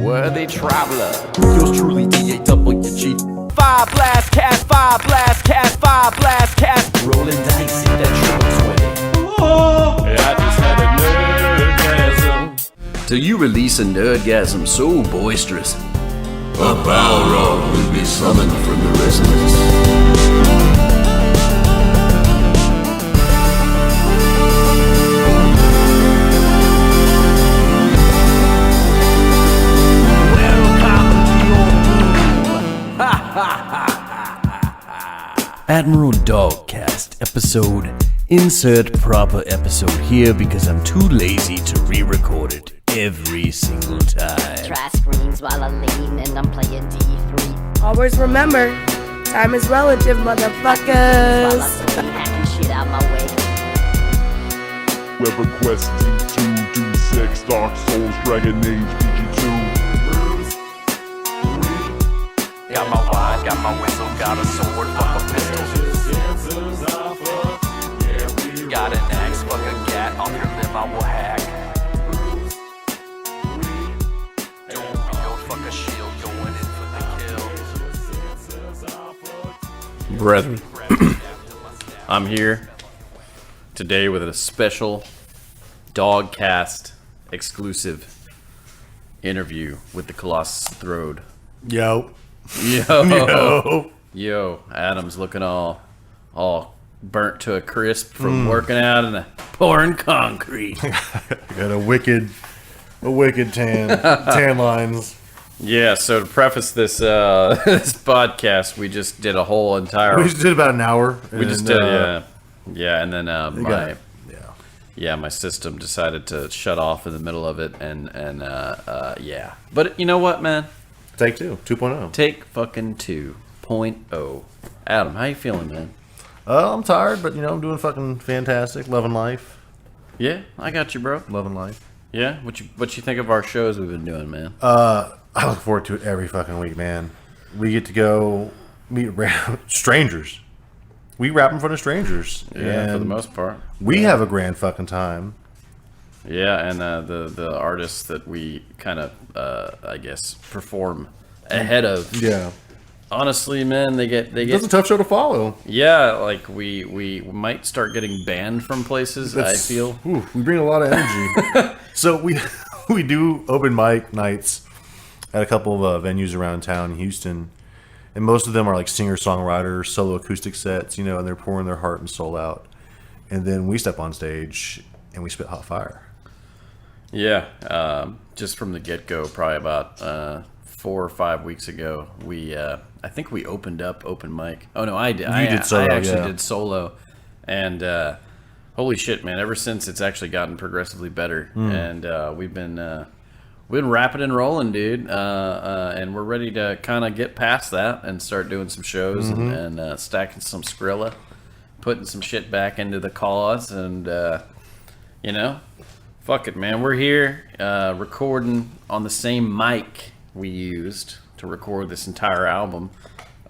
worthy traveler. Yours truly, D-A-W-G. Fire blast, cast, fire blast, cast, fire blast, cast. Rolling dice in that triple 20. Oh, I just had a nerdgasm. Till you release a nerdgasm so boisterous, a Balrog will be summoned from the resonance. Admiral Dawgcast episode. Insert proper episode here because I'm too lazy to re-record it every single time. Try screens while I lean and I'm playing D3. Always remember, time is relative, motherfuckers. While I swing hacking shit out my way. We're requesting 2D6 Dark Souls Dragon Age PG2. Got my wine, got my whistle, got a sword, fuck a pistol. Got an axe, fuck a gat, off your limb I will hack. Don't real, fuck a shield, going in for the kill. Brethren, I'm here today with a special Dawgcast exclusive interview with the Colossus of Throwed. Yo. Yo, Adam's looking all burnt to a crisp from working out in the pouring concrete. Got a wicked tan lines. Yeah, so to preface this this podcast, we just did a whole entire. We just did about an hour. We just did, yeah, and then my system decided to shut off in the middle of it, and yeah. But you know what, man? Take 2.0. Take fucking 2.0. Adam, how you feeling, man? I'm tired, but I'm doing fucking fantastic. Loving life. Yeah, I got you, bro. Loving life. Yeah, what you think of our shows we've been doing, man? I look forward to it every fucking week, man. We get to go meet strangers. We rap in front of strangers. Yeah, for the most part. We have a grand fucking time. Yeah, and the artists that we kind of, I guess, perform ahead of. Yeah. Honestly, man, they get. It's a tough show to follow. Yeah, like we might start getting banned from places. I feel. We bring a lot of energy. So we do open mic nights at a couple of venues around town in Houston, and most of them are like singer-songwriters, solo acoustic sets, and they're pouring their heart and soul out. And then we step on stage and we spit hot fire. Yeah, just from the get-go, probably about 4 or 5 weeks ago, I think we opened up open mic. Oh no, I did. I actually did solo, and holy shit, man! Ever since, it's actually gotten progressively better, and we've been rapping and rolling, dude. And we're ready to kind of get past that and start doing some shows and stacking some Skrilla, putting some shit back into the cause, and fuck it, man. We're here recording on the same mic we used to record this entire album.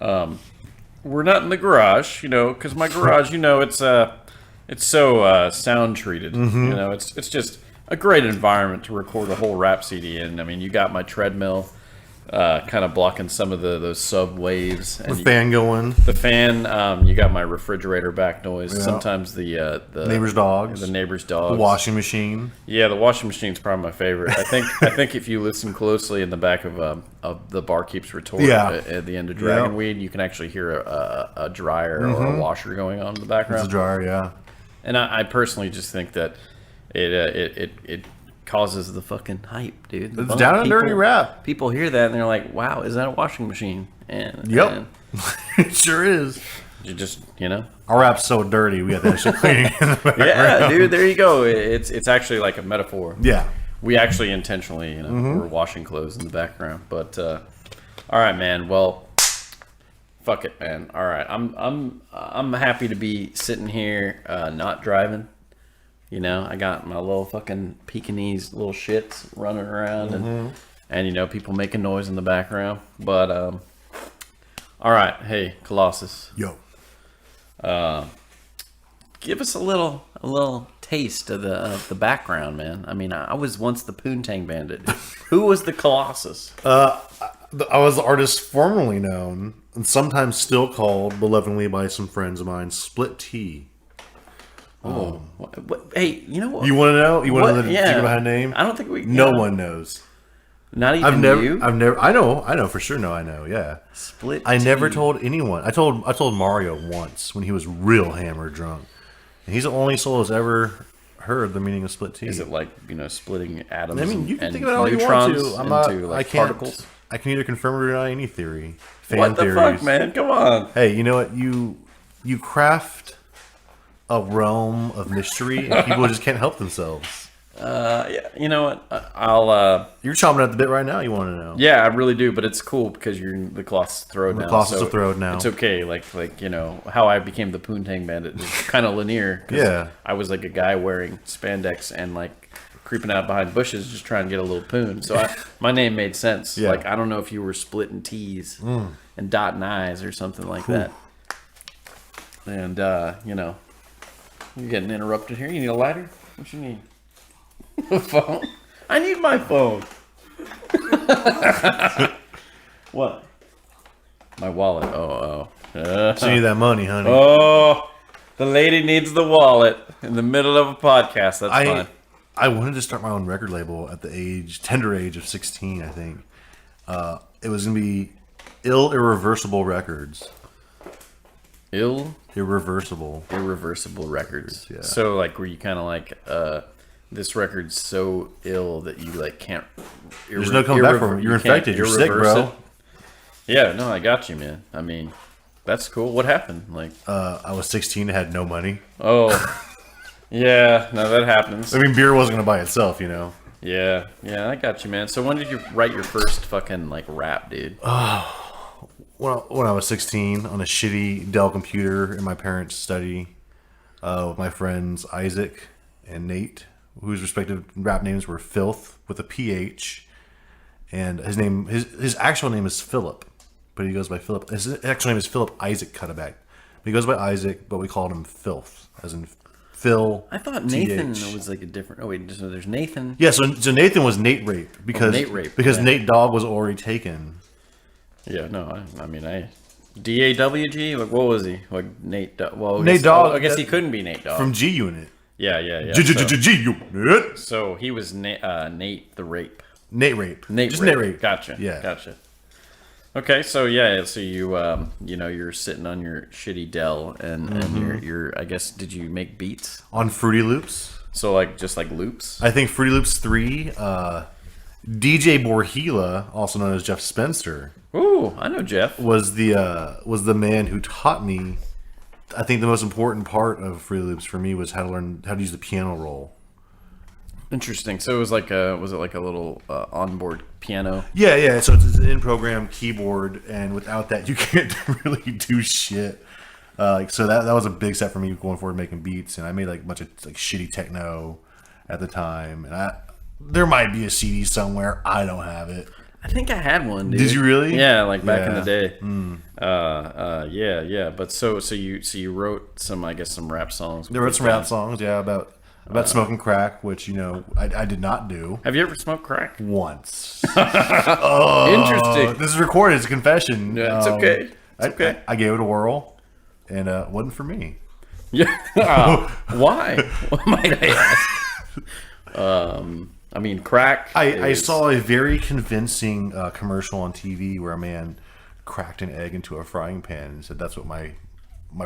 We're not in the garage, because my garage, it's so sound treated. It's just a great environment to record a whole rap CD in. I mean, you got my treadmill kind of blocking some of those sub waves. And the fan going. The fan. You got my refrigerator back noise. Yeah. Sometimes the neighbor's dogs. The neighbor's dogs. The washing machine. Yeah, the washing machine's probably my favorite. I think if you listen closely in the back of the Barkeep's retort at the end of Dragonweed, you can actually hear a dryer or a washer going on in the background. It's a dryer, yeah. And I personally just think that it causes the fucking hype, dude. It's down and dirty rap. People hear that and they're like, "Wow, is that a washing machine?" And it sure is. You just our rap's so dirty we got that shit cleaning in the background. Yeah, dude. There you go. It's actually like a metaphor. Yeah. We actually intentionally, we're washing clothes in the background. But all right, man. Well, fuck it, man. All right, I'm happy to be sitting here, not driving. I got my little fucking Pekingese little shits running around and people making noise in the background. But all right, hey Colossus. Yo. Give us a little taste of the background, man. I mean, I was once the Poontang Bandit. Who was the Colossus? I was the artist formerly known, and sometimes still called, belovedly by some friends of mine, Split T. What? Hey, you know what? You want to know? You want to think Yeah. about a name? I don't think we. No one knows. Not even you. I've never. I know for sure. No, I know. Yeah. Split. I never T. told anyone. I told Mario once when he was real hammered drunk, and he's the only soul that's ever heard the meaning of split T. Is it like splitting atoms? I mean, you can and think about it all you want neutrons to. I'm not. into, I can't. particles? I can either confirm or deny any theory. What the fuck, man? Come on. Hey, you know what? You craft a realm of mystery, and people just can't help themselves. Yeah. You know what? I'll. You're chomping at the bit right now. You want to know? Yeah, I really do, but it's cool because you're in the Colossus of Throwed now. Colossus of Throwed now. It's okay. Like how I became the Poontang Bandit is kind of linear. 'Cause Yeah. I was like a guy wearing spandex and creeping out behind bushes, just trying to get a little poon. So my name made sense. Yeah. Like I don't know if you were splitting T's and dotting I's or something like that. And you're getting interrupted here. You need a lighter? What you need? A phone? I need my phone. What? My wallet. Oh. So you need that money, honey. Oh, the lady needs the wallet in the middle of a podcast. That's fine. I wanted to start my own record label at the tender age of 16, I think. It was going to be Irreversible Records. Irreversible Records. Yeah. So were you kind of this record's so ill that you can't. There's no coming back from it. You're infected. You're sick, bro. Yeah, no, I got you, man. I mean, that's cool. What happened? I was 16. I had no money. Oh, yeah. No, that happens. I mean, beer wasn't going to buy itself, you know. Yeah, I got you, man. So when did you write your first fucking rap, dude? When I was 16, on a shitty Dell computer in my parents' study, with my friends Isaac and Nate, whose respective rap names were Filth with a PH, and his actual name is Philip, but he goes by Philip. His actual name is Philip Isaac Cutterback. He goes by Isaac, but we called him Filth, as in Phil. I thought Nathan was a different. Oh wait, so there's Nathan. Yeah, so Nathan was Nate Rape because Nate Dawg was already taken. Yeah, no, I mean DAWG. What was he? Nate Dawg. Well, Nate Dawg. I guess he couldn't be Nate Dawg from G Unit. Yeah. G Unit. So he was Nate the Rape. Nate Rape. Nate Rape. Gotcha. Yeah. Gotcha. Okay, so you you're sitting on your shitty Dell and you're I guess did you make beats on Fruity Loops? So just loops? I think Fruity Loops 3. DJ Borhila, also known as Jeff Spencer. Ooh, I know Jeff. Was the man who taught me. I think the most important part of Fruity Loops for me was how to learn how to use the piano roll. Interesting. So it was was it like a little onboard piano? Yeah. So it's an in-program keyboard, and without that, you can't really do shit. So that was a big step for me going forward making beats, and I made a bunch of shitty techno at the time, and there might be a CD somewhere. I don't have it. I think I had one, dude. Did you really? Yeah, back in the day. Yeah. But so you wrote some rap songs. There wrote some rap songs, yeah, about smoking crack, which I did not do. Have you ever smoked crack? Once. Interesting. This is recorded. It's a confession. Yeah, it's okay. It's okay. I gave it a whirl, and it wasn't for me. Yeah. Why? What might I ask? I mean, crack. I saw a very convincing commercial on TV where a man cracked an egg into a frying pan and said that's what my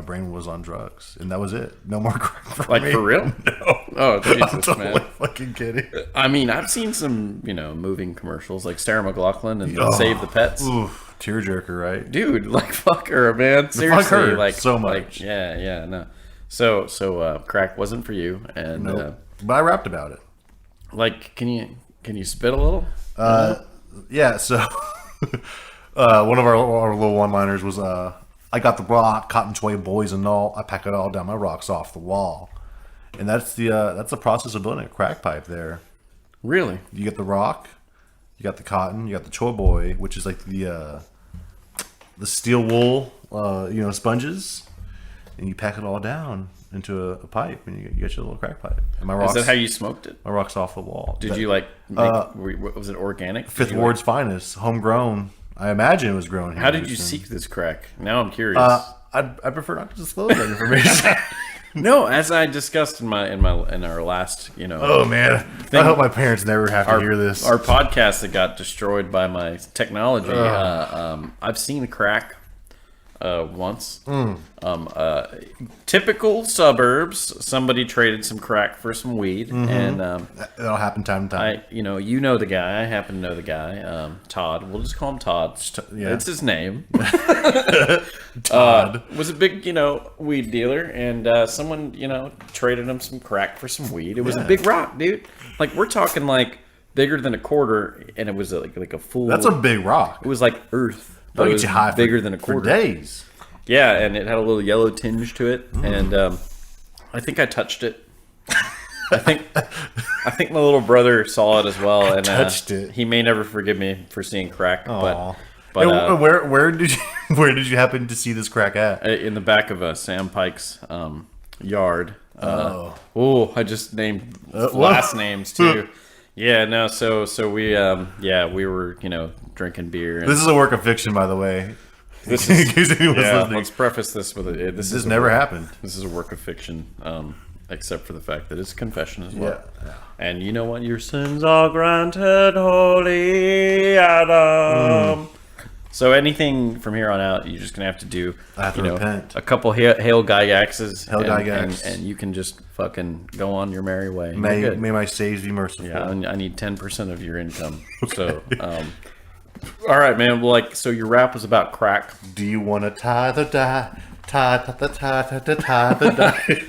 brain was on drugs, and that was it. No more crack for me. For real? No. Oh, Jesus, I'm totally man. fucking kidding. I mean, I've seen some, moving commercials like Sarah McLachlan and Save the Pets. Oof, tearjerker, right? Dude, fuck her, man. Seriously, fuck her so much. No. So crack wasn't for you, and nope. But I rapped about it. Can you spit a little? Yeah. So one of our little one-liners was, "I got the rock, cotton toy boys and all. I pack it all down my rocks off the wall," and that's the process of building a crack pipe. There, really, you get the rock, you got the cotton, you got the choy boy, which is the steel wool, sponges, and you pack it all down. into a pipe, and you get your little crack pipe. And my rocks, Is that how you smoked it? my rock's off the wall. Did you like? Was it organic? Fifth Ward's finest, homegrown? I imagine it was grown here. How did you seek this crack? Now I'm curious. I prefer not to disclose that information. No, as I discussed in our last, Oh man, I hope my parents never have to hear this. Our podcast that got destroyed by my technology. I've seen crack once. Typical suburbs. Somebody traded some crack for some weed, and That'll happen time to time. you know the guy. I happen to know the guy. Todd. We'll just call him Todd. Yeah. It's his name. Todd Was a big, weed dealer, and someone, traded him some crack for some weed. It was a big rock, dude. Like, we're talking like bigger than a quarter, and it was like a full. That's a big rock. It was like earth. That'll It get was you high bigger than a quarter. for days. Yeah, and it had a little yellow tinge to it, and I think I touched it. I think my little brother saw it as well, and touched it. He may never forgive me for seeing crack, but And where did you happen to see this crack at? in the back of Sam Pike's yard. I just named last names too. Yeah, no. So we were drinking beer. And This is a work of fiction, by the way. This In is case anyone's listening. let's preface this with This has never happened. This is a work of fiction, except for the fact that it's confession as well. Yeah. And you know what? Your sins are granted, holy Adam. So anything from here on out, you're just gonna have to do. I have to repent. A couple hail Gygaxes. Hail Gygax. and you can just fucking go on your merry way. May You're good. my saves be merciful. Yeah, I need 10% of your income. So, all right, man. Well, so your rap was about crack. Do you want to tie the die? Tie the die.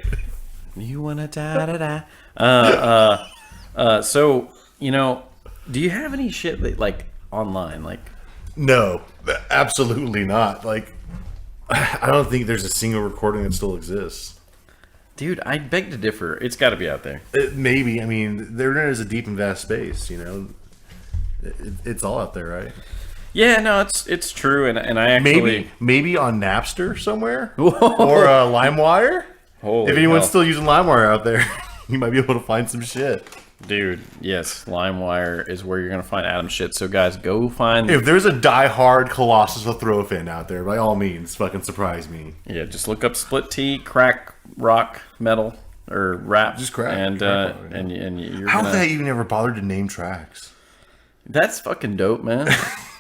You wanna da da da? So do you have any shit that online No, absolutely not. I don't think there's a single recording that still exists. Dude, I beg to differ. It's got to be out there. Maybe. I mean, the internet is a deep and vast space. It's all out there, right? Yeah, no, it's true, and I actually maybe on Napster somewhere or LimeWire. Holy If anyone's hell. still using LimeWire out there, you might be able to find some shit. Dude, yes, LimeWire is where you're gonna find Adam shit. So guys, go find. If there's a die-hard Colossus of Throwed fan out there, by all means, fucking surprise me. Yeah, just look up split T, crack, rock, metal, or rap. Just crack. and Crack, and you're How gonna. have they even ever bothered to name tracks? That's fucking dope, man.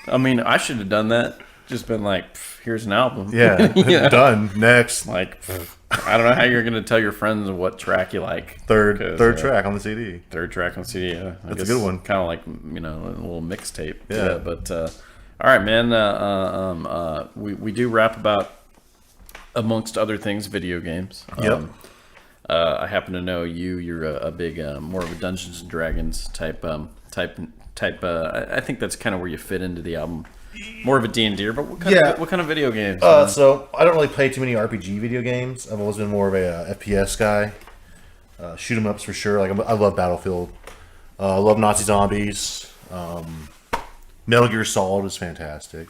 I mean, I should have done that. Just been like, here's an album. Yeah, done. Next. I don't know how you're gonna tell your friends what track you like. Third track on the CD. Third track on CD. That's a good one. Kind of like a little mixtape. Yeah. But all right, man. We do rap about, amongst other things, video games. Yep. I happen to know you're a big more of a Dungeons and Dragons type. I think that's kind of where you fit into the album. More of a D&D, but what kind of video games? So I don't really play too many RPG video games. I've always been more of a FPS guy. Shoot 'em ups for sure. I love Battlefield. I love Nazi zombies. Metal Gear Solid is fantastic.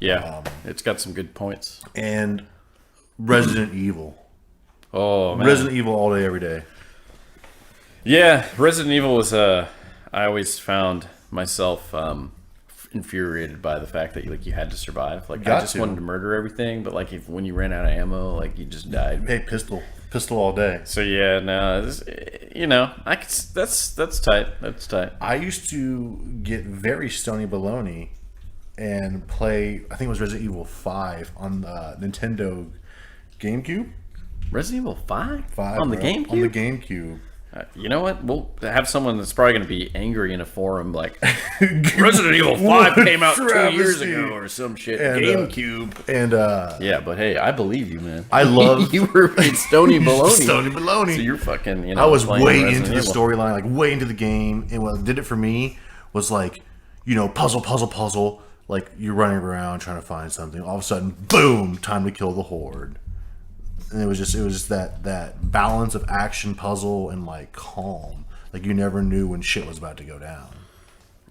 Yeah, it's got some good points. And Resident Evil. Oh man, Resident Evil all day, every day. Yeah, Resident Evil was I always found myself infuriated by the fact that you had to survive. I just wanted to murder everything, but when you ran out of ammo, you just died. Hey, pistol all day. So yeah, no, that's tight. That's tight. I used to get very stony baloney and play. I think it was Resident Evil 5 on the Nintendo GameCube. Resident Evil 5 on the GameCube. On the GameCube. You know what? We'll have someone that's probably going to be angry in a forum Resident Evil 5 came out 2 years ago or some shit. And, GameCube. Yeah, but hey, I believe you, man. I love you were in Stony Baloney. Stony Baloney. So you're fucking, I was way Resident into the Evil. storyline, way into the game. And what did it for me was puzzle. You're running around trying to find something. All of a sudden, boom, time to kill the horde. And it was just that balance of action, puzzle, and calm. You never knew when shit was about to go down.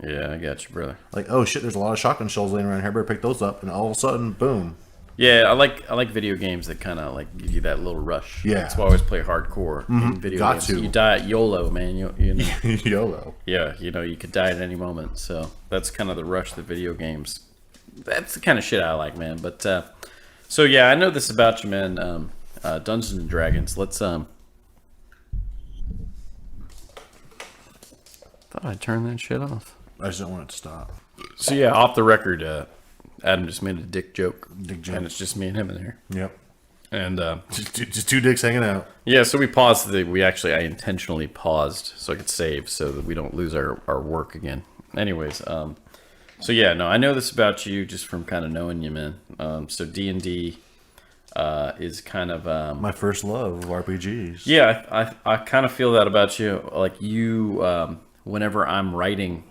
Yeah, I got you, brother. Oh shit, there's a lot of shotgun shells laying around here. Better pick those up. And all of a sudden, boom, Yeah, I like video games that kind of like give you that little rush. Yeah. That's why I always play hardcore in video Got games. to. You die at YOLO, man. You know. YOLO. Yeah, you could die at any moment. So that's kind of the rush that video games. That's the kind of shit I like, man. But so yeah, I know this about you, man. Dungeons and Dragons. Let's Thought I'd turn that shit off. I just don't want it to stop. So yeah, off the record, Adam just made a dick joke. Dick joke. And it's just me and him in here. Yep. And Just two dicks hanging out. yeah, so we paused. I intentionally paused so I could save so that we don't lose our work again. Anyways, so yeah, no, I know this about you just from kind of knowing you, man. So D&D is kind of My first love of RPGs. yeah, I kind of feel that about you. Like you, whenever I'm writing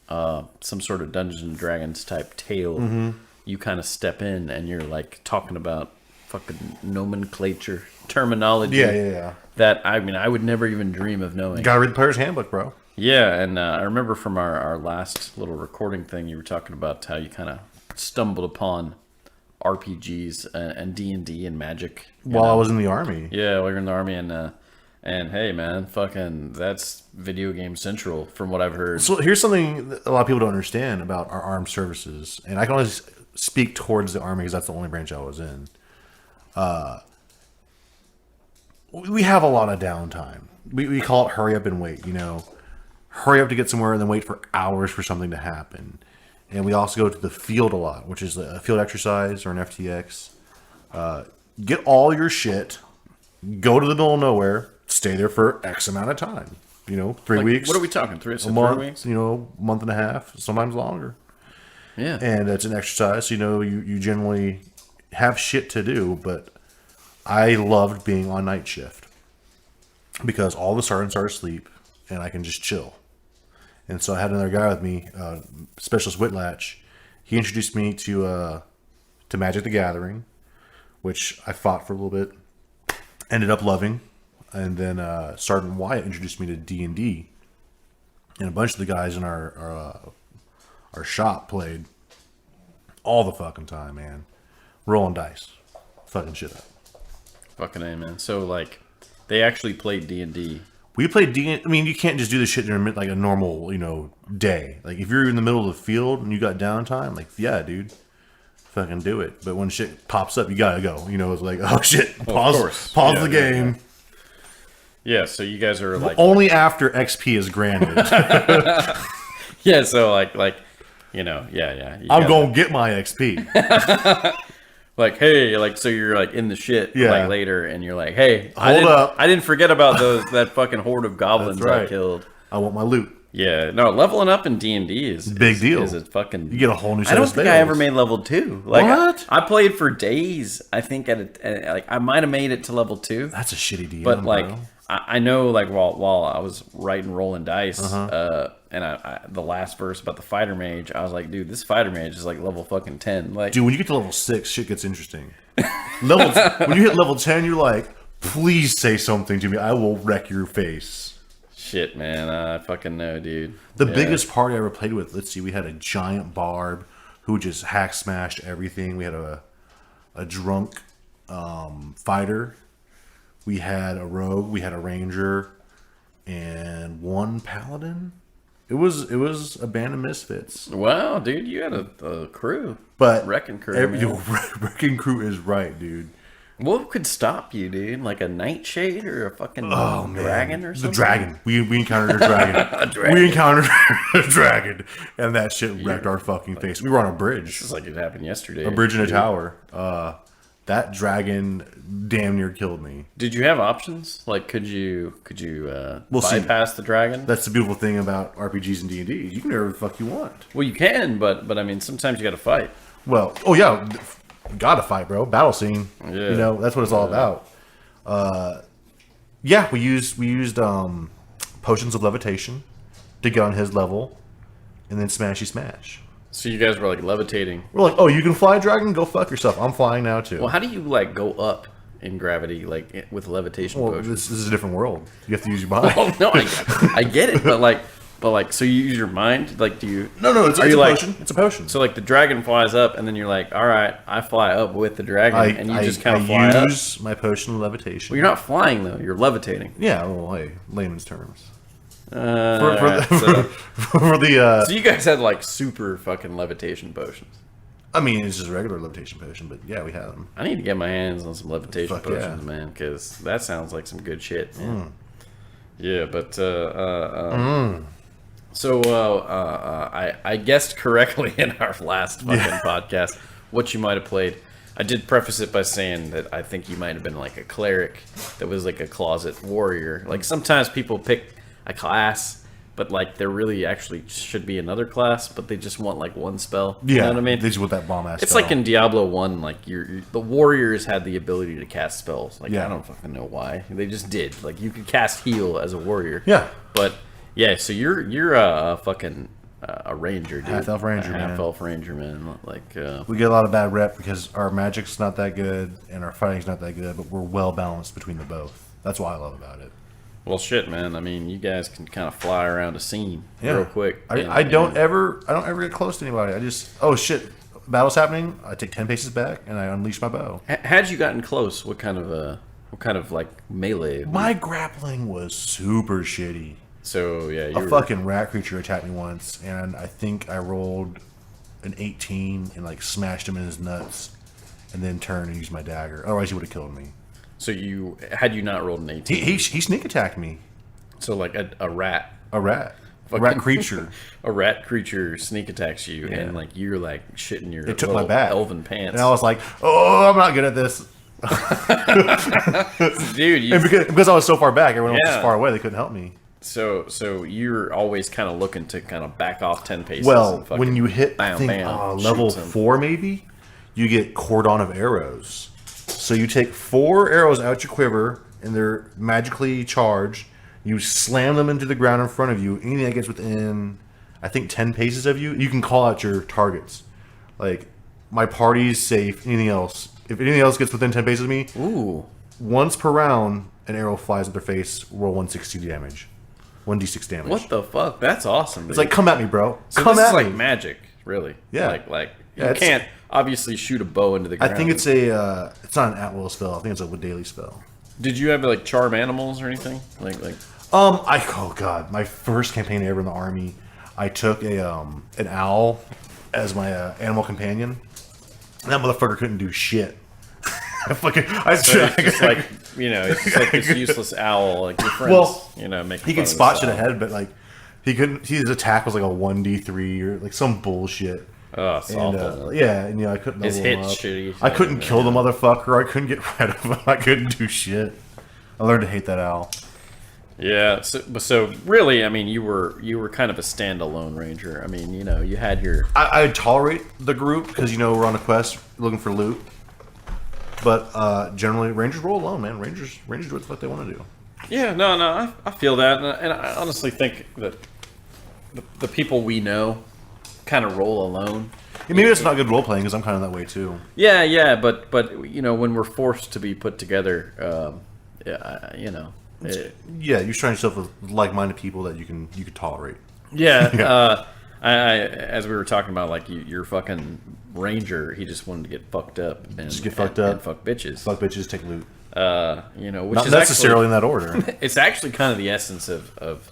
some sort of Dungeons and Dragons type tale, you kind of step in and you're like talking about fucking nomenclature, terminology. Yeah. That I would never even dream of knowing. Gotta read the player's handbook, bro. Yeah, and I remember from our last little recording thing, you were talking about how you kind of stumbled upon RPGs and D&D and Magic. While I was in the army. Yeah, while you're in the army, and hey, man, fucking, that's video game central from what I've heard. So here's something that a lot of people don't understand about our armed services, and I can only speak towards the army because that's the only branch I was in. We have a lot of downtime. We call it hurry up and wait, hurry up to get somewhere and then wait for hours for something to happen. And we also go to the field a lot, which is a field exercise or an FTX. Get all your shit, go to the middle of nowhere, stay there for X amount of time. 3 weeks. What are we talking? 3 month, weeks? Month and a half, sometimes longer. Yeah. And it's an exercise. You generally have shit to do, but I loved being on night shift because all the sergeants are asleep and I can just chill. And so I had another guy with me, Specialist Whitlatch. He introduced me to Magic the Gathering, which I fought for a little bit, ended up loving. And then Sergeant Wyatt introduced me to D&D. And a bunch of the guys in our shop played all the fucking time, man. Rolling dice. Fucking shit up. Fucking A, man. So, like, they actually played D&D. We played D&D. I mean, you can't just do this shit during like a normal, day. Like, if you're in the middle of the field and you got downtime, like, yeah, dude, fucking do it. But when shit pops up, you gotta go. It's like, oh shit, pause the game. Yeah, so you guys are like only after XP is granted. yeah, so like yeah. I'm gonna get my XP. Like, hey, like, so you're like in the shit like later, and you're like, hey, Hold up. I didn't forget about that fucking horde of goblins I killed. I want my loot. Yeah, no, leveling up in D&D is big deal. Is a fucking you get a whole new set I don't of think spells. I ever made level 2. Like, what? I played for days. I think like I might have made it to level 2. That's a shitty DM, but like bro. I know, like, while I was writing rolling dice, and I the last verse about the fighter mage, I was like, dude, this fighter mage is like level fucking 10. Like, dude, when you get to level 6, shit gets interesting. When you hit level 10, you're like, please say something to me. I will wreck your face. Shit, man, I fucking know, dude. The biggest party I ever played with, let's see, we had a giant barb who just hack smashed everything. We had a drunk fighter. We had a rogue. We had a ranger, and one paladin. It was a band of misfits. Wow, dude, you had a crew, but wrecking crew. Wrecking crew is right, dude. What could stop you, dude? Like a nightshade or a fucking dragon or something? The dragon. We encountered a dragon. We encountered a dragon, and that shit wrecked our fucking face. We were on a bridge. This is like it happened yesterday. A bridge and a tower. That dragon damn near killed me. Did you have options? Like, could you bypass the dragon? That's the beautiful thing about RPGs and D&D. You can do whatever the fuck you want. Well, you can, but I mean, sometimes you got to fight. Well, oh yeah, gotta fight, bro. Battle scene. Yeah. That's what it's all about. Yeah, we used potions of levitation to get on his level, and then smashy smash. So you guys were like levitating. We're like, oh, you can fly, dragon? Go fuck yourself. I'm flying now too. Well, how do you like go up in gravity with levitation potions? This is a different world. You have to use your body. Oh no, I get it, but But like, so you use your mind? Like, do you? No, it's a potion. It's a potion. So like, the dragon flies up, and then you're like, all right, I fly up with the dragon, and you just kind of fly up. I use my potion of levitation. Well, you're not flying though; you're levitating. Yeah, well, hey, layman's terms. So you guys had like super fucking levitation potions. I mean, it's just a regular levitation potion, but yeah, we had them. I need to get my hands on some levitation potions, man, because that sounds like some good shit, man. Yeah, but so I guessed correctly in our last fucking podcast what you might have played. I did preface it by saying that I think you might have been like a cleric that was like a closet warrior. Like sometimes people pick a class, but like there really actually should be another class, but they just want like one spell. Yeah, you know what I mean? They just want that bomb ass. It's like in Diablo 1, like the warriors had the ability to cast spells. Like I don't fucking know why. They just did. Like you could cast heal as a warrior. Yeah. But yeah, so you're a fucking a ranger, dude. Half-elf ranger, man. Half-elf ranger, man. Like we get a lot of bad rep because our magic's not that good and our fighting's not that good, but we're well balanced between the both. That's what I love about it. Well, shit, man. I mean, you guys can kind of fly around a scene real quick. I don't ever get close to anybody. I just shit, battle's happening. I take 10 paces back and I unleash my bow. Had you gotten close? What kind of like melee? My grappling was super shitty. So yeah, a fucking rat creature attacked me once, and I think I rolled an 18 and like smashed him in his nuts, and then turned and used my dagger. Otherwise, he would have killed me. So had you not rolled an 18? He sneak attacked me. So like a rat. A rat creature. A rat creature sneak attacks you, and like you're like shitting your it took my back. Elven pants. And I was like, oh, I'm not good at this. Dude, and because I was so far back, everyone was far away, they couldn't help me. So you're always kind of looking to kind of back off 10 paces. Well, and when you hit level 4 maybe, you get cordon of arrows. So you take 4 arrows out your quiver, and they're magically charged. You slam them into the ground in front of you. Anything that gets within, I think, 10 paces of you, you can call out your targets. Like, my party's safe. Anything else? If anything else gets within 10 paces of me, once per round, an arrow flies at their face, roll 160 damage. 1d6 damage. What the fuck? That's awesome, dude. It's like, come at me, bro. So come this at is like me. magic, really. Yeah. Like you can't obviously shoot a bow into the ground. I think it's it's not an at-will spell. I think it's a daily spell. Did you have like charm animals or anything? Like oh god, my first campaign ever in the army, I took an owl as my animal companion. And that motherfucker couldn't do shit. It's like it's just like this useless owl, like your friends, make. He could spot shit ahead, but like he couldn't. His attack was like a 1d3 or like some bullshit. Oh, it's awful. And I couldn't. His hit's shitty. I couldn't kill the motherfucker. I couldn't get rid of him. I couldn't do shit. I learned to hate that owl. Yeah. So really, I mean, you were kind of a standalone ranger. I mean, you had your. I tolerate the group because we're on a quest looking for loot. But generally, Rangers roll alone, man. Rangers do what the fuck they want to do. Yeah, no, I feel that, and I honestly think that the people we know kind of roll alone. Yeah, maybe it's not good role playing because I'm kind of that way too. Yeah, but when we're forced to be put together, you surround yourself with like-minded people that you can tolerate. Yeah. I as we were talking about, like your fucking ranger, he just wanted to get fucked up and just get fucked up, and fuck bitches. Fuck bitches, take loot. Which not is necessarily in that order. It's actually kind of the essence of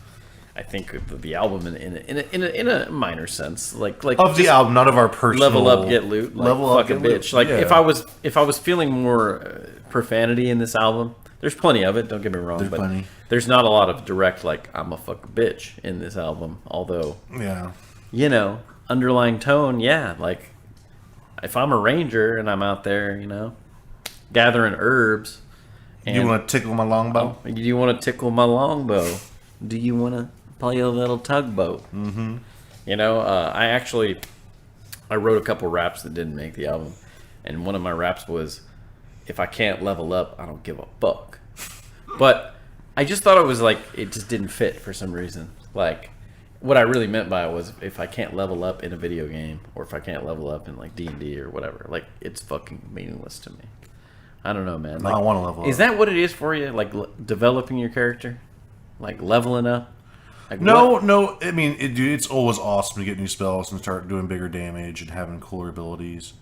I think of the album in a minor sense, like of the album, not of our personal level up, get loot, like level fuck up, a bitch. Like if I was feeling more profanity in this album, there's plenty of it. Don't get me wrong, but plenty. There's not a lot of direct like I'm a fuck bitch in this album. Although underlying tone, like if I'm a ranger and I'm out there, gathering herbs. And you want to tickle my longbow? Do you want to tickle my longbow? Do you want to play a little tugboat? Mm-hmm. I wrote a couple raps that didn't make the album, and one of my raps was, "If I can't level up, I don't give a fuck." But I just thought it was like it just didn't fit for some reason. Like what I really meant by it was if I can't level up in a video game, or if I can't level up in like D&D or whatever, like it's fucking meaningless to me. I don't know, man. Like, I want to level up. Is that what it is for you? Like developing your character, like leveling up? Like, no. I mean, dude, it's always awesome to get new spells and start doing bigger damage and having cooler abilities.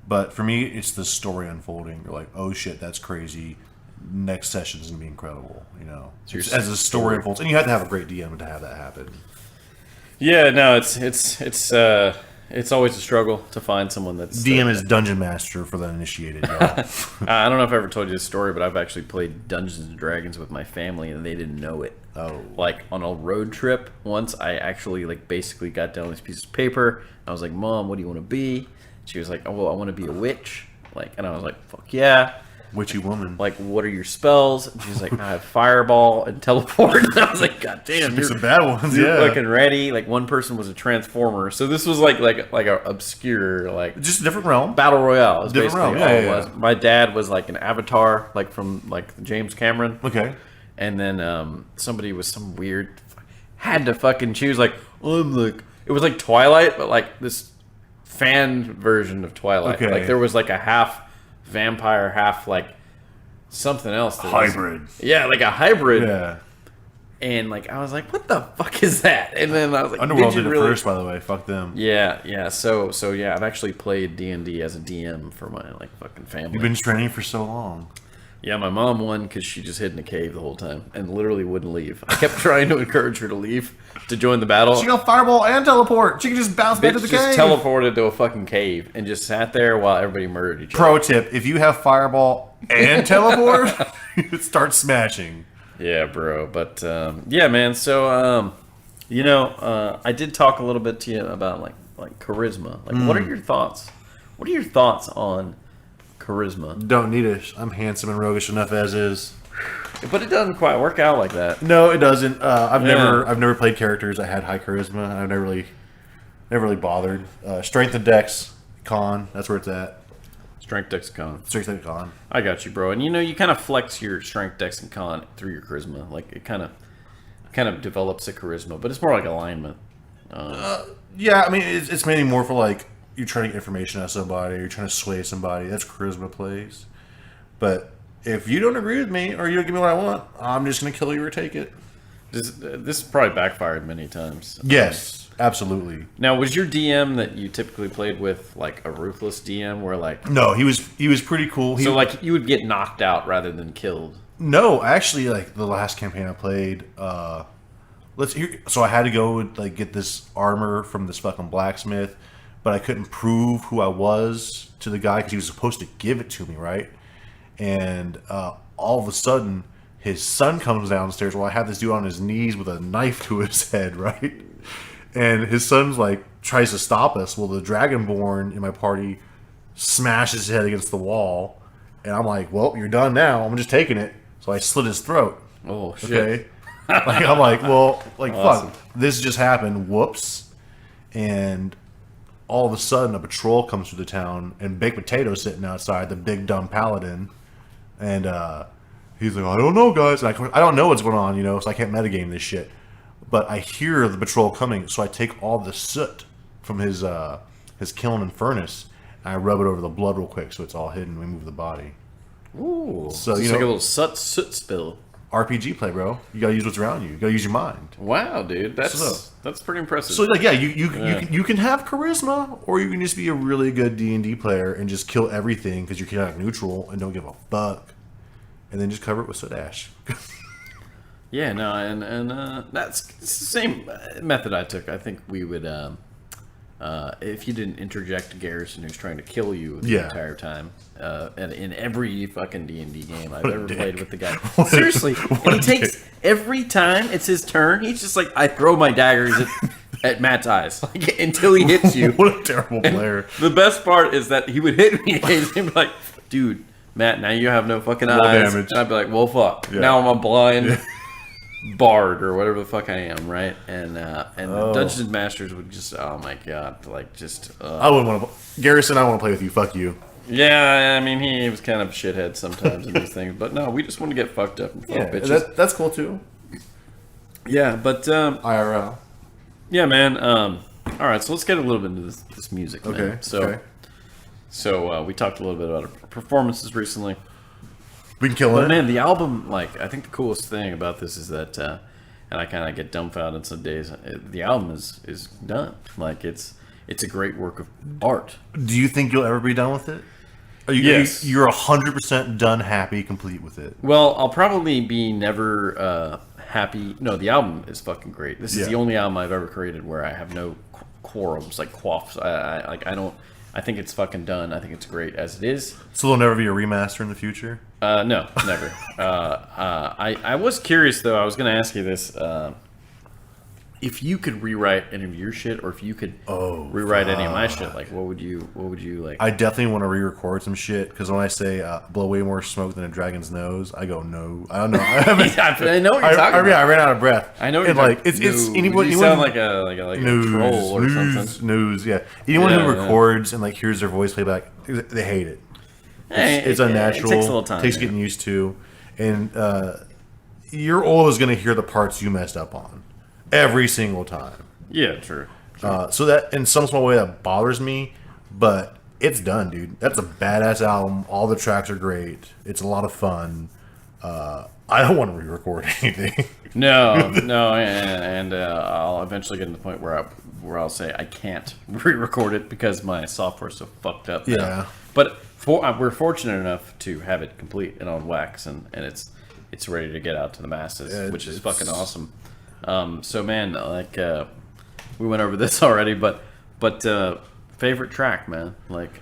But for me, it's the story unfolding. You're like, oh shit, that's crazy. Next session's gonna be incredible. You know, so as the story unfolds, and you have to have a great DM to have that happen. Yeah, no, it's always a struggle to find someone that's DM is Dungeon Master for the initiated. Y'all. I don't know if I ever told you this story, but I've actually played Dungeons and Dragons with my family, and they didn't know it. Oh, like on a road trip once, I actually like basically got down these pieces of paper. I was like, "Mom, what do you want to be?" She was like, "Oh, well, I want to be a witch." Like, and I was like, "Fuck yeah." witchy woman. Like, what are your spells? And she's like, I have fireball and teleport. And I was like, God damn, you're some bad ones. Yeah, looking ready. Like, one person was a transformer, so this was like a obscure, like, just a different realm. Battle Royale is Different basically realm. all Yeah, it yeah, was. My dad was like an avatar, like from like James Cameron. Okay. And then somebody was some weird, had to fucking choose. Like, I'm like, it was like Twilight, but like this fan version of Twilight. Okay. Like there was like a half vampire, half like something else. Hybrid. Yeah, like a hybrid. Yeah. And like I was like, what the fuck is that? And then I was like, Underworld did it really? first, by the way. Fuck them. Yeah. So yeah, I've actually played D&D as a DM for my like fucking family. You've been training for so long. Yeah, my mom won because she just hid in a cave the whole time and literally wouldn't leave. I kept trying to encourage her to leave to join the battle. She got fireball and teleport. She can just bounce back to the just cave. teleported to a fucking cave and just sat there while everybody murdered each other. Pro tip: if you have fireball and teleport, start smashing. Yeah, bro. But yeah, man. So I did talk a little bit to you about like charisma. Like, what are your thoughts? What are your thoughts on charisma? Don't need it. I'm handsome and roguish enough as is. But it doesn't quite work out like that. No, it doesn't. I've never played characters that had high charisma, and I've never really bothered. Strength and Dex, con. That's where it's at. Strength, Dex, con. Strength and con. I got you, bro. And you kind of flex your strength, Dex, and con through your charisma. Like it kind of develops a charisma, but it's more like alignment. Yeah, I mean it's mainly more for like you're trying to get information out of somebody, you're trying to sway somebody. That's charisma plays. But if you don't agree with me or you don't give me what I want, I'm just gonna kill you or take it. This probably backfired many times. Yes, absolutely. Now, was your DM that you typically played with like a ruthless DM, where like no, he was pretty cool. So like you would get knocked out rather than killed? No, actually, like the last campaign I played, so I had to go like get this armor from this fucking blacksmith, but I couldn't prove who I was to the guy because he was supposed to give it to me, right? And all of a sudden, his son comes downstairs while I have this dude on his knees with a knife to his head, right? And his son's like tries to stop us. Well, the Dragonborn in my party smashes his head against the wall, and I'm like, "Well, you're done now. I'm just taking it." So I slit his throat. Oh shit! Okay, I'm like, well, like awesome. Fuck, this just happened. Whoops! And all of a sudden, a patrol comes through the town, and Baked Potato's sitting outside, the big dumb paladin, and he's like, "I don't know, guys. And I don't know what's going on, so I can't metagame this shit." But I hear the patrol coming, so I take all the soot from his kiln and furnace, and I rub it over the blood real quick, so it's all hidden. We move the body. Ooh, so it's like a little soot spill. RPG play, bro. You gotta use what's around you. You gotta use your mind. Wow, dude, that's pretty impressive. So like, yeah, you can have charisma, or you can just be a really good D&D player and just kill everything because you're chaotic neutral and don't give a fuck, and then just cover it with soot ash. Yeah, no, and that's the same method I took. I think we would, if you didn't interject Garrison, who's trying to kill you the entire time, and in every fucking D&D game I've ever played with the guy. Seriously, and he takes every time it's his turn. He's just like, I throw my daggers at Matt's eyes until he hits you. What a terrible player! And the best part is that he would hit me, and he'd be like, "Dude, Matt, now you have no fucking eyes." Damage. And I'd be like, "Well, fuck. Yeah. Now I'm a blind." Bard or whatever the fuck I am, right? And the Dungeons Masters would just, oh my god, like just. I wouldn't want to, Garrison. I want to play with you. Fuck you. Yeah, I mean he was kind of a shithead sometimes in these things, but no, we just want to get fucked up and fuck bitches. That's cool too. Yeah, but IRL. Yeah, man. All right, so let's get a little bit into this music. Man. Okay. So we talked a little bit about our performances recently. We can kill it. But man, the album, like, I think the coolest thing about this is that and I kind of get dumbfounded some days. The album is done. Like it's a great work of art. Do you think you'll ever be done with it? Yes. You're 100% done, happy, complete with it. Well, I'll probably be never happy. No, the album is fucking great. This is the only album I've ever created where I have no quarrels, like quaffs. I think it's fucking done. I think it's great as it is. So there'll never be a remaster in the future? No, never. I was curious though. I was going to ask you this. If you could rewrite any of your shit, or if you could rewrite any of my shit, like what would you like? I definitely want to re-record some shit, because when I say blow way more smoke than a dragon's nose, I go no. I don't know. I know what you're talking about. I ran out of breath. I know what you're like. It's anyone. You sound like a troll or something. News, yeah. Anyone who records and like hears their voice playback, they hate it. It's unnatural. It takes a little time. Takes getting used to, and you're always going to hear the parts you messed up on. Every single time. Yeah, true. So that in some small way that bothers me, but it's done, dude. That's a badass album. All the tracks are great. It's a lot of fun. I don't want to re-record anything. No, and I'll eventually get to the point where I'll say I can't re-record it because my software's so fucked up now. Yeah. But we're fortunate enough to have it complete and on wax, and it's ready to get out to the masses, which is fucking awesome. So man, like we went over this already, but favorite track, man. Like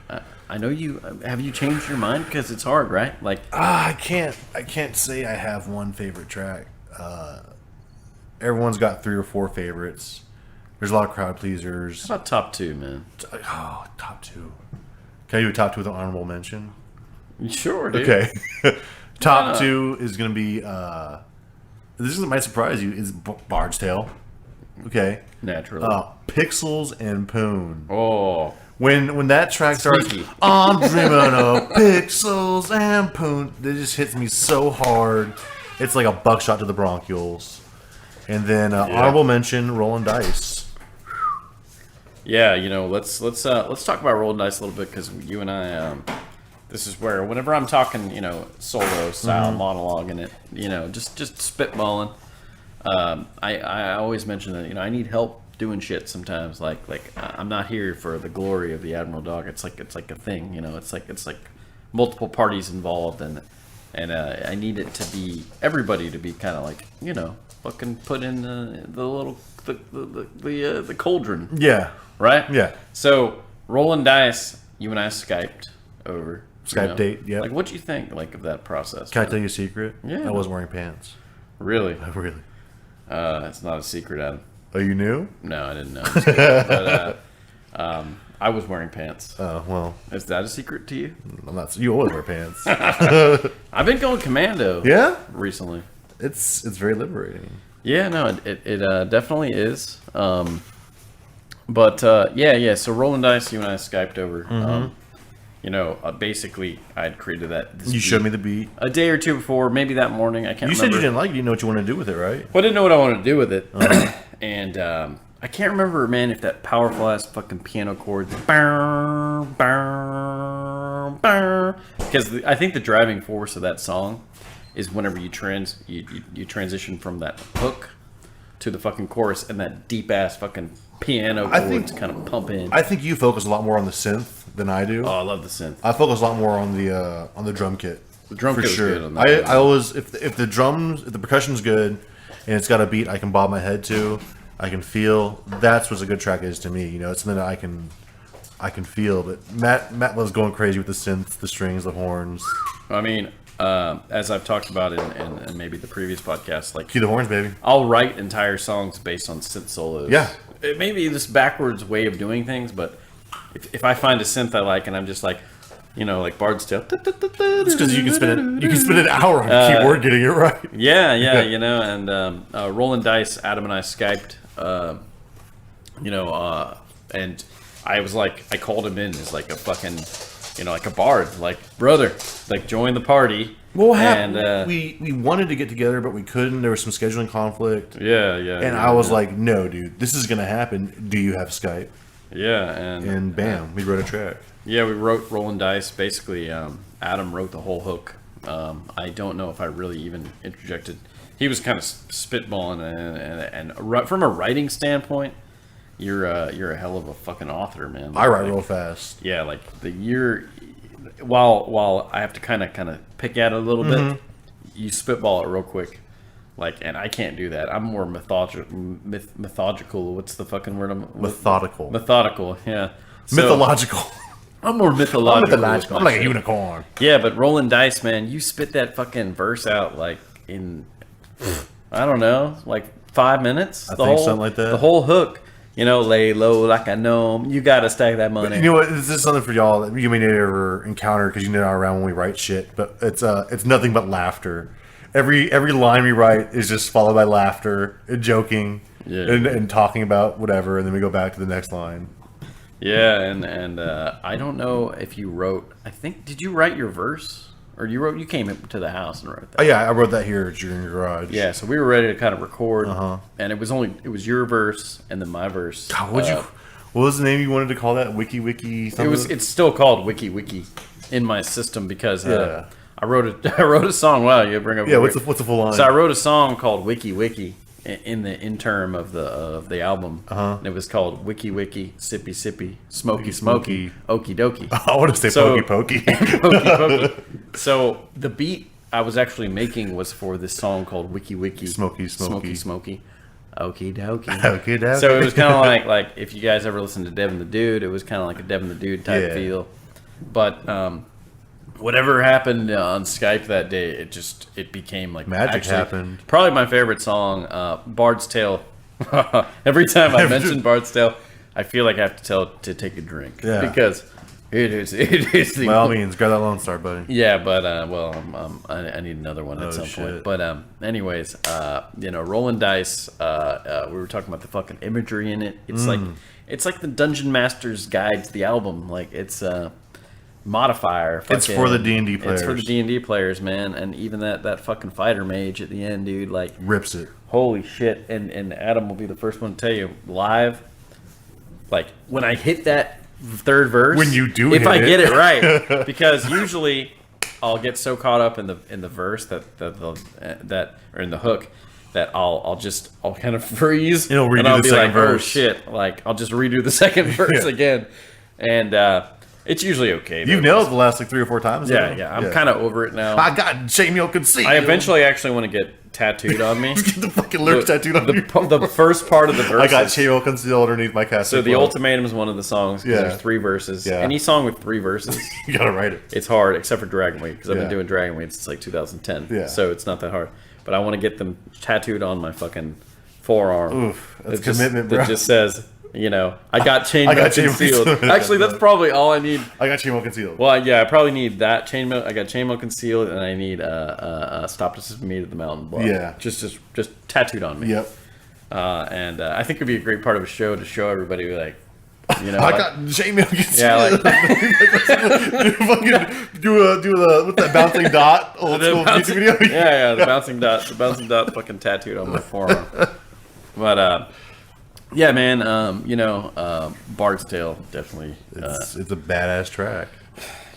I know have you changed your mind, because it's hard, right? Like I can't say I have one favorite track. Everyone's got 3 or 4 favorites. There's a lot of crowd pleasers. How about top 2, man? Oh, top 2. Can I do a top 2 with an honorable mention? Sure, dude. Okay. Top 2 is gonna be this might surprise you, is Bard's Tale. Okay. Naturally. Pixels and Poon. Oh. When that track starts, I'm dreaming of pixels and Poon, it just hits me so hard. It's like a buckshot to the bronchioles. And then honorable mention, Rolling Dice. Yeah, let's talk about Rolling Dice a little bit, because you and I, this is where whenever I'm talking, solo style monologue in it, just spitballing. I always mention that I need help doing shit sometimes. Like I'm not here for the glory of the Admiral Dawg. It's like a thing. It's like multiple parties involved, and I need it to be everybody to be kind of like fucking put in the little the cauldron. Yeah. Right. Yeah. So Rolling Dice, you and I Skyped over. Skype date, yeah. Like, what do you think, like, of that process? Can I tell you a secret? Yeah. I wasn't wearing pants. Really? Really? It's not a secret, Adam. Oh, you knew? No, I didn't know. But I was wearing pants. Oh, well. Is that a secret to you? I'm not. You always wear pants. I've been going commando. Yeah? Recently. It's very liberating. Yeah, no, it definitely is. But yeah. So Rolling Dice, you and I Skyped over. Basically, I'd created that. You showed me the beat a day or two before, maybe that morning. I can't remember. You said you didn't like it. You didn't know what you wanted to do with it, right? Well, I didn't know what I wanted to do with it. And I can't remember, man, if that powerful ass fucking piano chord. Because I think the driving force of that song is whenever you transition from that hook to the fucking chorus, and that deep ass fucking piano chords kind of pump in. I think you focus a lot more on the synth than I do. Oh, I love the synth. I focus a lot more on the drum kit. The drum kit for sure. Was good on that. I always if the percussion's good and it's got a beat I can bob my head to, I can feel. That's what a good track is to me. It's something that I can feel. But Matt loves going crazy with the synths, the strings, the horns. I mean, as I've talked about in maybe the previous podcast, like cue the horns, baby. I'll write entire songs based on synth solos. Yeah. It may be this backwards way of doing things, but if I find a synth I like and I'm just like, like Bard's Tale. It's because you can spend an hour on the keyboard getting it right. Yeah, and Rolling Dice, Adam and I Skyped, and I was like, I called him in as like a fucking, like a bard, like, brother, like, join the party. Well, what happened? We wanted to get together, but we couldn't. There was some scheduling conflict. Yeah. And I was like, no, dude, this is going to happen. Do you have Skype? Yeah, and bam, we wrote a track. Yeah, we wrote Rolling Dice. Basically, Adam wrote the whole hook. I don't know if I really even interjected. he was kind of spitballing, and from a writing standpoint, you're a hell of a fucking author, man. I write real fast. Yeah, like while I have to kind of pick at it a little bit, you spitball it real quick. Like, and I can't do that. I'm more methodical. What's the fucking word? Methodical. Methodical, yeah. Mythological. I'm more mythological. I'm like a unicorn. Yeah, but rolling dice, man, you spit that fucking verse out like in, I don't know, like 5 minutes. I think something like that. The whole hook. Lay low like a gnome. You gotta stack that money. You know what? This is something for y'all that you may never encounter because you're not around when we write shit. But it's nothing but laughter. Every line we write is just followed by laughter and joking and talking about whatever, and then we go back to the next line. Yeah, and I don't know if you wrote. I think did you write your verse? Or you came to the house and wrote that. Oh yeah, I wrote that here during your garage. Yeah, so we were ready to kind of record, and it was your verse and then my verse. God, what was the name you wanted to call that? Wiki something? It's still called Wiki in my system because I wrote a song. Wow, you bring up what's the full line? So I wrote a song called Wiki in the interim of the album. And it was called Wiki Sippy Sippy Smoky Okie Dokie. I want to say Pokey. Pokey. So the beat I was actually making was for this song called Wiki Smoky. Okie Dokie. Okie dokie. So it was kind of like if you guys ever listened to Devin the Dude, it was kind of like a Devin the Dude type feel. But whatever happened on Skype that day, it became like magic happened. Probably my favorite song, Bard's Tale. Every time I mention Bard's Tale, I feel like I have to take a drink because it is the by all means, grab that Lone Star, buddy. Yeah, but I need another one at some point. But anyways, rolling dice. We were talking about the fucking imagery in it. It's like the Dungeon Master's Guide to the album. Like it's modifier. It's for the D&D players. It's for the D&D players, man. And even that fucking fighter mage at the end, dude, like rips it. Holy shit! And Adam will be the first one to tell you live. Like when I hit that third verse, when you do, if I get it right, because usually I'll get so caught up in the verse that or in the hook that I'll kind of freeze and I'll be like, oh shit! Like I'll just redo the second verse again, and it's usually okay. You've nailed it the last like 3 or 4 times. Yeah. I'm kind of over it now. I got Jamie Conceal. I eventually actually want to get tattooed on me. Get the fucking lyrics tattooed on me. The first part of the verse. I got Jamie Conceal underneath my cast. So the ultimatum is one of the songs. Yeah. There's 3 verses. Yeah. Any song with 3 verses. You gotta write it. It's hard, except for Dragon Week, because I've been doing Dragon Week since like 2010. Yeah. So it's not that hard. But I want to get them tattooed on my fucking forearm. Oof, that's commitment, bro. That just says, I got chainmail concealed. Actually, that's probably all I need. I got chainmail concealed. Well, yeah, I probably need that chainmail. I got chainmail concealed, and I need stop to me to the mountain block. Yeah, just tattooed on me. Yep. And I think it'd be a great part of a show to show everybody, like, I got chainmail concealed. Yeah, like fucking do with that bouncing dot old school music video. Yeah, the bouncing dot, fucking tattooed on my forearm. But yeah, man, Bard's Tale definitely. It's a badass track.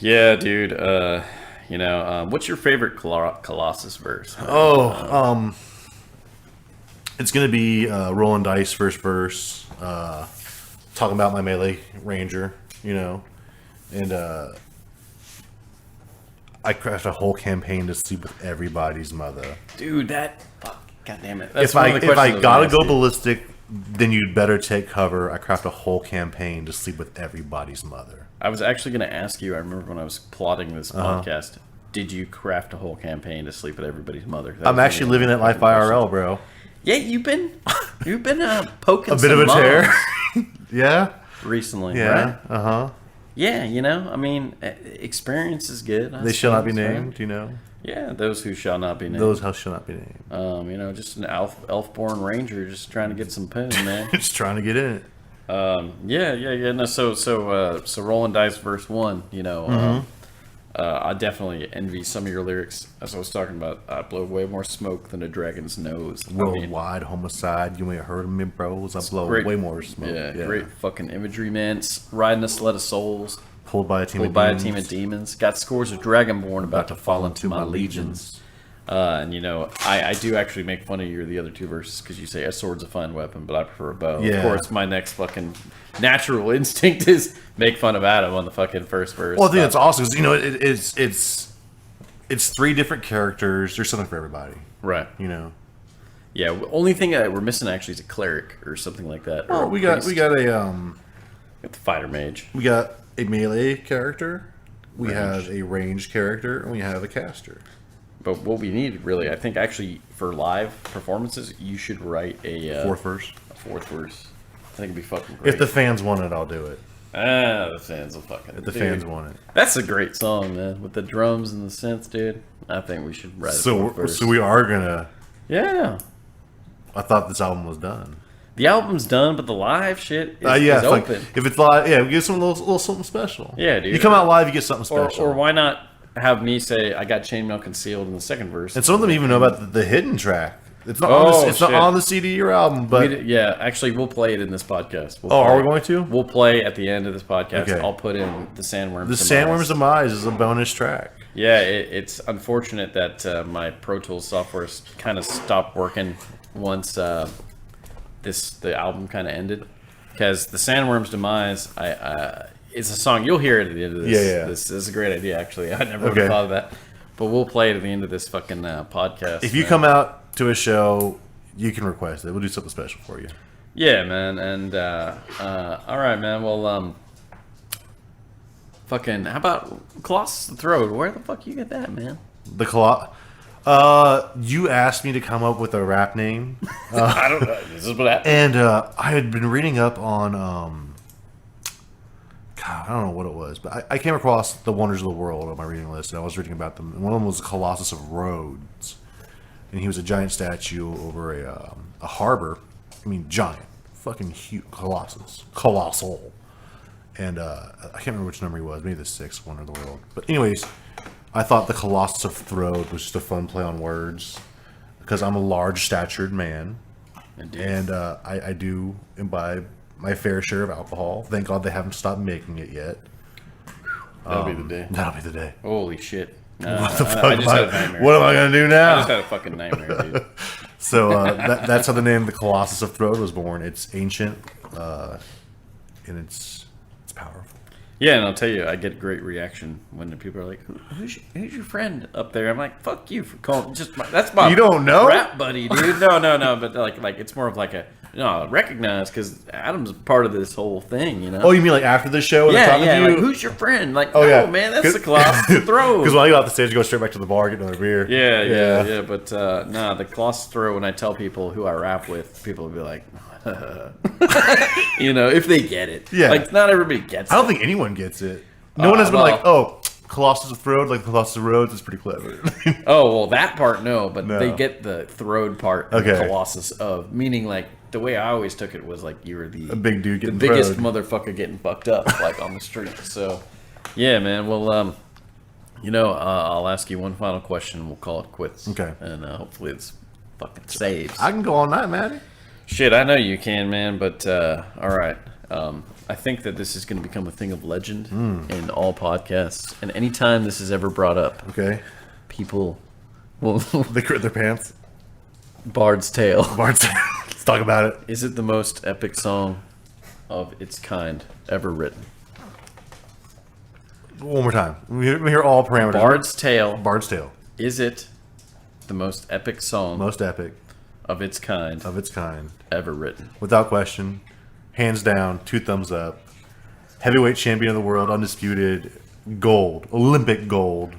Yeah, dude. What's your favorite Colossus verse? It's gonna be rolling dice first verse, talking about my melee ranger, and I crashed a whole campaign to sleep with everybody's mother. Dude, God damn it! That's if I gotta go ballistic, then you'd better take cover. I craft a whole campaign to sleep with everybody's mother. I was actually going to ask you, I remember when I was plotting this podcast, did you craft a whole campaign to sleep with everybody's mother? I'm actually living that life IRL, bro. Yeah, you've been poking a bit of a tear. Yeah. Recently, yeah, right? Yeah, experience is good. They shall not be named, Yeah, those who shall not be named. Those who shall not be named. Just an elf-born ranger just trying to get some poon, man. Just trying to get in it. Yeah. No, so rolling dice verse 1, I definitely envy some of your lyrics. As I was talking about, I blow way more smoke than a dragon's nose. Worldwide homicide, you ain't heard of me, bros. I blow way more smoke. Yeah, great fucking imagery, man. Riding a sled of souls. Pulled by a team of demons. Got scores of dragonborn about to fall into my legions. And I do actually make fun of the other two verses because you say a sword's a fine weapon, but I prefer a bow. Yeah. Of course, my next fucking natural instinct is make fun of Adam on the fucking first verse. Well, I think that's awesome because it's 3 different characters. There's something for everybody, right? Yeah. Only thing we're missing actually is a cleric or something like that. Oh, we got the fighter mage. We got a melee character. We have a ranged character, and we have a caster. But what we need, really, I think, actually, for live performances, you should write a... 4th verse. A 4th verse. I think it'd be fucking great. If the fans want it, I'll do it. The fans will fucking... If the fans want it. That's a great song, man. With the drums and the synths, dude. I think we should write a 4th verse. So we are gonna... Yeah. I thought this album was done. The album's done, but the live shit is open. Like, if it's live, we get some little something special. Yeah, dude. You come out live, you get something special. Or why not have me say, I got Chainmail Concealed in the 2nd verse. And some of them even know about the hidden track. It's not on the CD or album, but... actually, we'll play it in this podcast. Are we going to? We'll play at the end of this podcast. Okay. I'll put in the Sandworms. The Sandworms Demise is a bonus track. Yeah, it's unfortunate that my Pro Tools software kind of stopped working once the album kind of ended. Because the Sandworms Demise, it's a song, you'll hear it at the end of this. Yeah. This is a great idea, actually. I never would have thought of that. But we'll play it at the end of this fucking podcast. If you come out to a show, you can request it. We'll do something special for you. Yeah, man. And, all right, man. Well, fucking, how about Colossus of Throwed? Where the fuck you get that, man? You asked me to come up with a rap name. I don't know. This is what happened. And I had been reading up on... I don't know what it was, but I came across the Wonders of the World on my reading list, and I was reading about them. And one of them was the Colossus of Rhodes, and he was a giant statue over a harbor. I mean, giant, fucking huge, colossal. And I can't remember which number he was. Maybe the 6th Wonder of the World. But anyways, I thought the Colossus of Throwed was just a fun play on words because I'm a large-statured man, Indeed. and I do imbibe my fair share of alcohol. Thank God they haven't stopped making it yet. That'll be the day. That'll be the day. Holy shit. What the fuck? I just had a nightmare. What am I going to do now? I just had a fucking nightmare, dude. So that's how the name the Colossus of Throwed was born. It's ancient, and it's powerful. Yeah, and I'll tell you, I get a great reaction when the people are like, who's your friend up there? I'm like, fuck you for calling. That's my You don't know? rap buddy, dude. No. But like it's more of like a... No, recognize because Adam's part of this whole thing, you know. Oh, you mean like after the show? Yeah. To you? Like, who's your friend? Like, man, that's the Colossus of Throwed. Because when I go off the stage, I go straight back to the bar, get another beer. Yeah. But the Colossus of Throwed. When I tell people who I rap with, people will be like, if they get it. Yeah. Like not everybody gets it. I don't think anyone gets it. No one has been like, oh, Colossus of Throwed, like the Colossus of Rhodes, is pretty clever. Oh, well, that part, no, but they get the Throwed part of Okay. Colossus of, meaning like, the way I always took it was like you were a big dude the getting biggest throwed. motherfucker getting fucked up like on the street. So, yeah, man. Well, I'll ask you one final question and we'll call it quits. Okay. And hopefully it's fucking saves. I can go all night, Maddie. Shit, I know you can, man. But all right. I think that this is going to become a thing of legend in all podcasts, and anytime this is ever brought up, Okay. people will They crit their pants. Bard's Tale. Bard's Tale. Let's talk about it. Is it the most epic song of its kind ever written? One more time. We hear all parameters. Bard's Tale. Bard's Tale. Is it the most epic song Most epic of its kind of its kind. ever written? Without question. Hands down. 2 thumbs up. Heavyweight champion of the world. Undisputed. Gold. Olympic gold.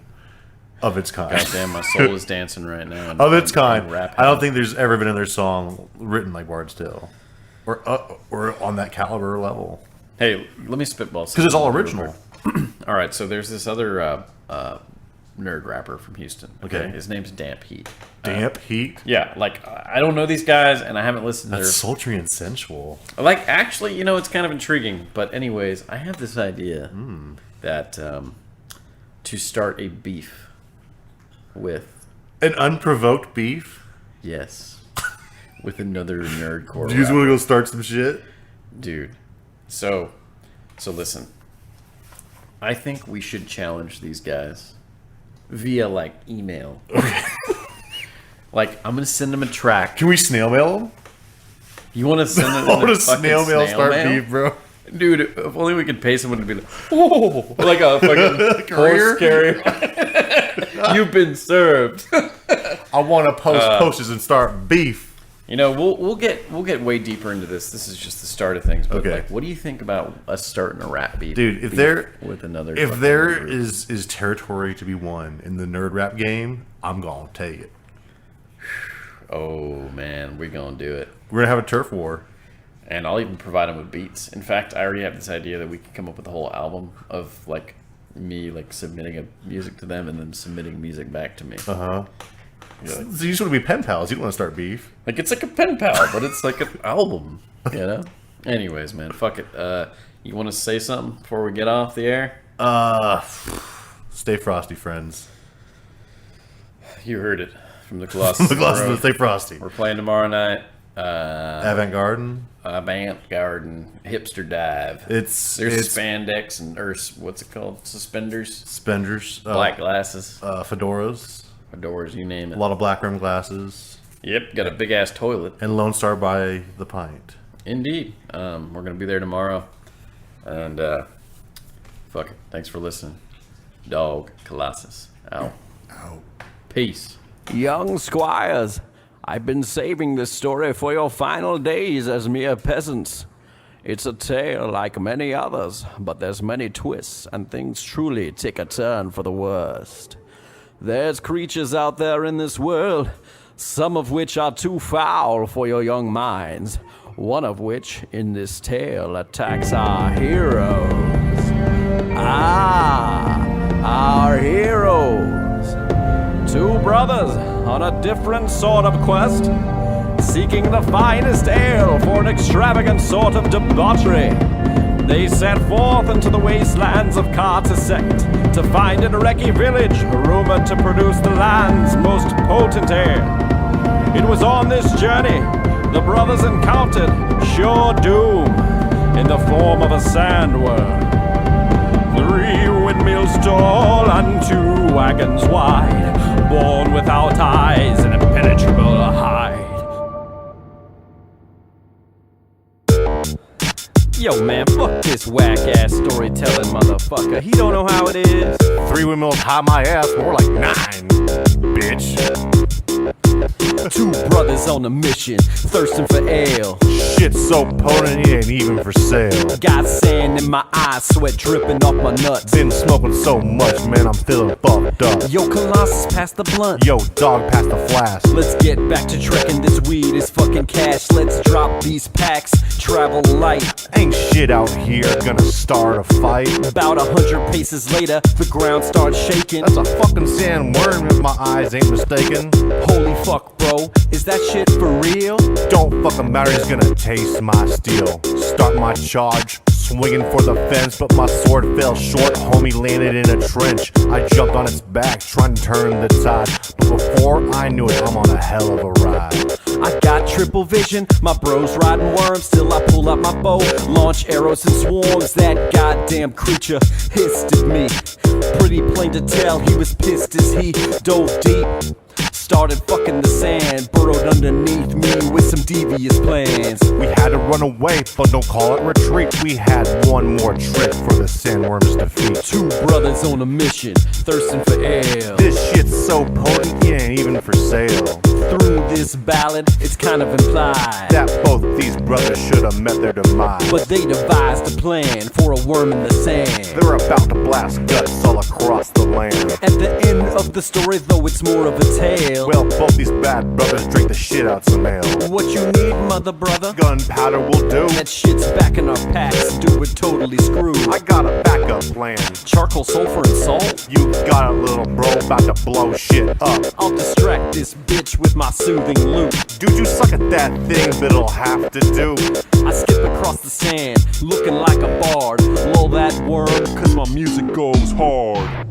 Of its kind. God damn, my soul is dancing right now. Of its kind. Rap I don't think there's ever been another song written like Bard's Tale. Or on that caliber level. Hey, let me spitball. Because it's all original. All right, so there's this other nerd rapper from Houston. Okay. His name's Damp Heat. Damp Heat. Yeah, like I don't know these guys, and I haven't listened to That's their... sultry and sensual. Like, actually, it's kind of intriguing. But anyways, I have this idea that to start a beef with... An unprovoked beef? Yes. With another nerdcore Do you just rapper. want to go start some shit? Dude. So listen. I think we should challenge these guys via, like, email. Like, I'm going to send them a track. Can we snail mail them? You want to send them I want to snail mail Start Beef, bro. Dude, if only we could pay someone to be like, oh, like a fucking horse carrier. You've been served. I want to post posters and start beef. You know, we'll get way deeper into this. This is just the start of things. But okay. Like, what do you think about us starting a rap beef? Dude, if there nerd is territory to be won in the nerd rap game, I'm gonna take it. Oh man, we're gonna do it. We're gonna have a turf war. And I'll even provide them with beats. In fact, I already have this idea that we could come up with a whole album of like me like submitting a music to them and then submitting music back to me. So you just want to be pen pals. You don't want to start beef. Like it's like a pen pal, but it's like an album. You know. Anyways, man, fuck it. You want to say something before we get off the air? Stay frosty, friends. You heard it from the Colossus. Stay frosty. We're playing tomorrow night. Avant-garden, hipster dive. There's spandex and what's it called? Suspenders, black glasses, fedoras, you name it. A lot of black rim glasses. Yep, got a big ass toilet. And Lone Star by the pint. Indeed. We're gonna be there tomorrow. And fuck it. Thanks for listening. Dawg, Colossus. Out. Peace. Young squires, I've been saving this story for your final days as mere peasants. It's a tale like many others, but there's many twists, and things truly take a turn for the worst. There's creatures out there in this world, some of which are too foul for your young minds, one of which, in this tale, attacks our heroes. Our heroes. Two brothers on a different sort of quest, seeking the finest ale for an extravagant sort of debauchery. They set forth into the wastelands of Cartesect to find an Iraqi village rumored to produce the land's most potent ale. It was on this journey the brothers encountered sure doom in the form of a sandworm. 3 windmills tall and 2 wagons wide, born without eyes and impenetrable hide. Yo man, fuck this whack-ass storytelling motherfucker. He don't know how it is. 3 windmills high my ass, more like 9, bitch. 2 brothers on a mission, thirsting for ale. Shit's so potent, it ain't even for sale. Got sand in my eyes, sweat dripping off my nuts. Been smoking so much, man, I'm feeling fucked up. Yo, Colossus, pass the blunt. Yo, dog, pass the flask. Let's get back to trekking. This weed is fucking cash. Let's drop these packs, travel light. Ain't shit out here gonna start a fight. About 100 paces later, the ground starts shaking. That's a fucking sandworm if my eyes ain't mistaken. Holy fuck, bro, is that shit for real? Don't fucking matter, he's gonna taste my steel. Start my charge, swinging for the fence, but my sword fell short, homie landed in a trench. I jumped on its back, trying to turn the tide, but before I knew it, I'm on a hell of a ride. I got triple vision, my bros riding worms, still I pull out my bow, launch arrows in swarms. That goddamn creature hissed at me, pretty plain to tell he was pissed as he dove deep. Started fucking the sand, burrowed underneath me with some devious plans. We had to run away, but don't call it retreat. We had one more trick for the sandworm's defeat. 2 brothers on a mission, thirsting for ale. This shit's so potent, it ain't even for sale. Through this ballad, it's kind of implied that both these brothers should have met their demise. But they devised a plan for a worm in the sand. They're about to blast guts all across the land. At the end of the story, though, it's more of a tale. Well, both these bad brothers drink the shit out some ale. What you need, mother brother? Gunpowder will do. That shit's back in our packs, dude, we're totally screwed. I got a backup plan. Charcoal, sulfur, and salt? You got it, little bro, about to blow shit up. I'll distract this bitch with my soothing loop. Dude, you suck at that thing, but it'll have to do. I skip across the sand, looking like a bard. Lull that worm, cause my music goes hard.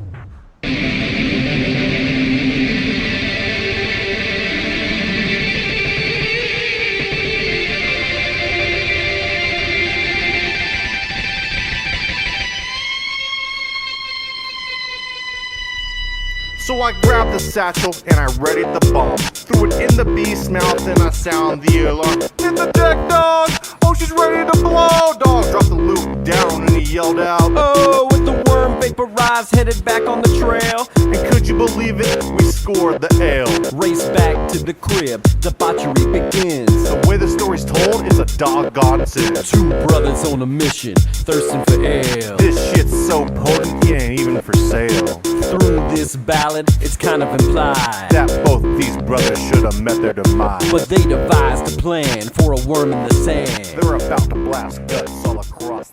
So I grabbed the satchel and I readied the bomb. Threw it in the beast's mouth and I sound the alarm. Hit the deck, dog! Oh, she's ready to blow! Dog dropped the loop down and he yelled out, Oh, with the worm vaporized, headed back on the trail. and could you believe it? We scored the ale. Race back to the crib, debauchery begins. The way the story's told, it's a doggone sin. Two brothers on a mission, thirsting for ale. This shit's so potent, it ain't even for sale. Through this ballad, it's kind of implied That both these brothers should have met their demise. but they devised a plan for a worm in the sand. They're about to blast guts all across